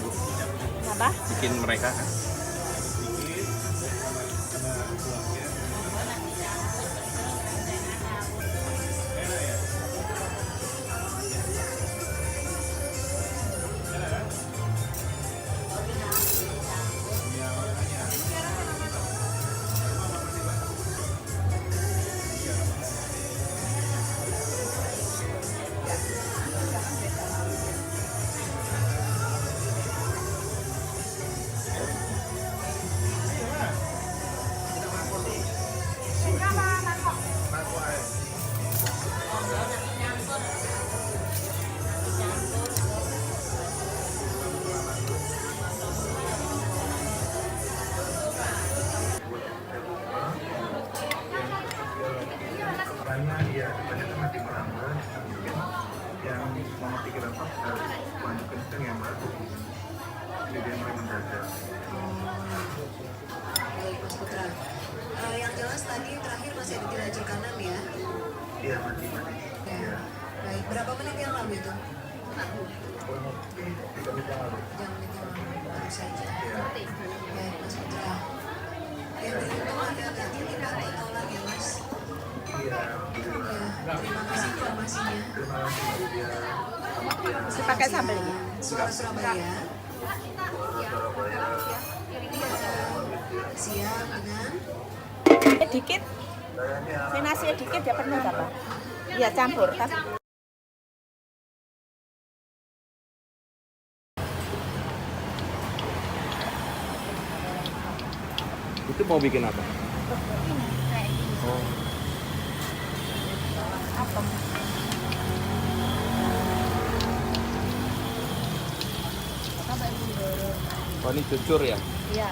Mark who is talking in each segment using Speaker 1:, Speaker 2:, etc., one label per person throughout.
Speaker 1: Bu.
Speaker 2: Apa?
Speaker 1: Bikin mereka kan.
Speaker 3: Ya kebanyakan masih melambat, mungkin yang mau pikir apa harus banyak kenceng yang baru, jadi dia mulai mendadak.
Speaker 4: Baik Mas Putra. Yang jelas tadi terakhir masih ada di lajur kanan ya?
Speaker 3: Iya masih.
Speaker 4: Ya. Baik, berapa menit yang lalu itu?
Speaker 3: Kurang lebih 3 menit yang lalu.
Speaker 4: 3 menit yang lalu, baru saja.
Speaker 3: Iya.
Speaker 4: Baik Mas Putra. Yang beruntung ada lipat totolan ya Mas?
Speaker 3: Iya.
Speaker 4: Ya, terima kasih informasinya.
Speaker 3: Terima kasih dia.
Speaker 2: Masih pakai sambal ya?
Speaker 4: Suara Surabaya.
Speaker 3: Surabaya.
Speaker 4: Siap dengan
Speaker 2: Dikit. Saya nasi dikit ya penuh apa? Iya campur kan?
Speaker 1: Itu mau bikin apa? Oh.
Speaker 2: Apem.
Speaker 1: Oh ini cucur ya?
Speaker 2: Iya.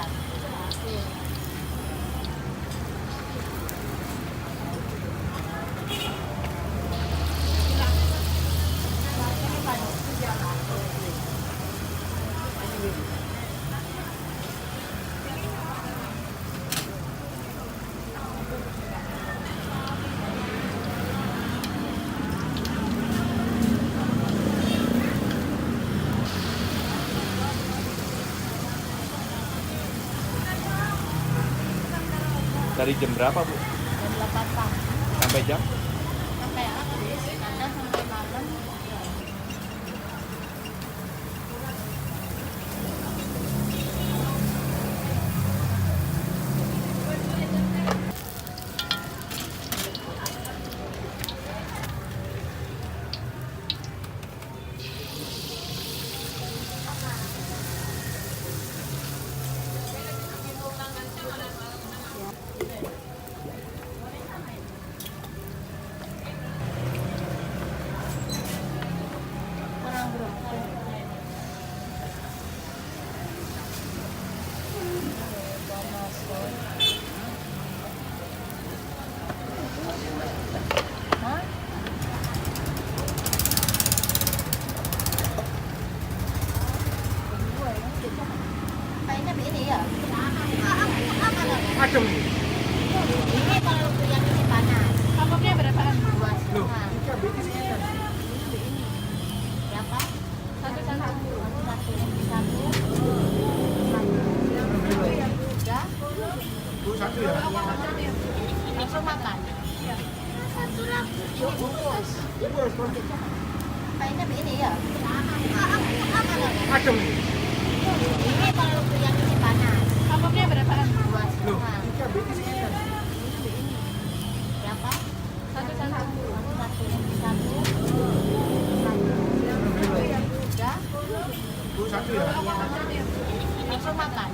Speaker 1: Dari jam berapa Bu?
Speaker 2: Jam 8 pagi.
Speaker 1: Sampai jam?
Speaker 2: Sampai habis, kadang sampai malam. Kurang berapa? Hah? Mainnya begini ya?
Speaker 3: Macam
Speaker 2: Ini kalau yang ini panas. Kapoknya berapaan? 2,5. Berapa? Satu. Tiga.
Speaker 3: satu ya.
Speaker 2: Langsung makan. Satu lagi. Yuk bungkus. Mainnya begini ya?
Speaker 3: Macam
Speaker 2: Ini kalau yang ini panas. Kapoknya berapaan? 2,5. Berapa? Satu. Tiga.
Speaker 3: satu ya.
Speaker 2: Langsung makan.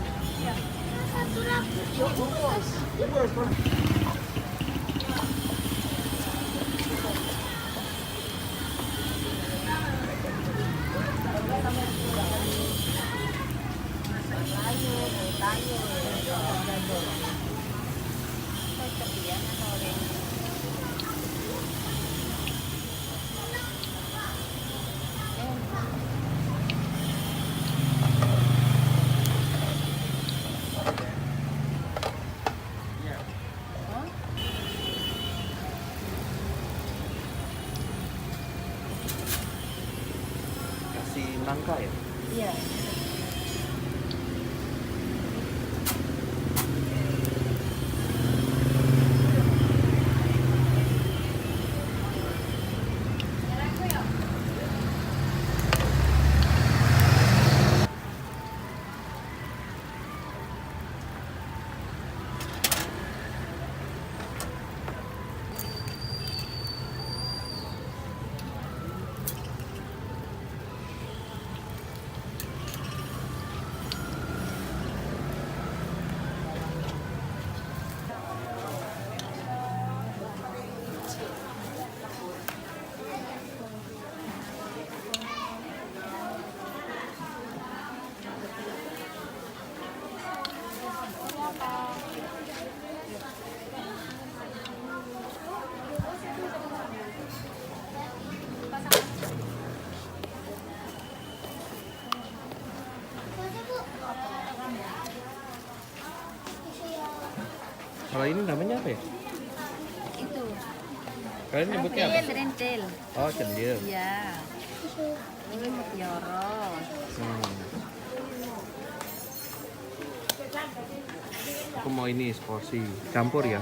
Speaker 2: Satu lagi. Yuk bungkus.
Speaker 1: Kasih nangka ya?
Speaker 2: Iya.
Speaker 1: Kalau ini namanya apa ya?
Speaker 5: Itu.
Speaker 1: Kalian nyebutnya apa?
Speaker 5: Rentil.
Speaker 1: Oh, cendil.
Speaker 5: Iya. Ini mutiara.
Speaker 1: Aku mau ini seporsi campur ya.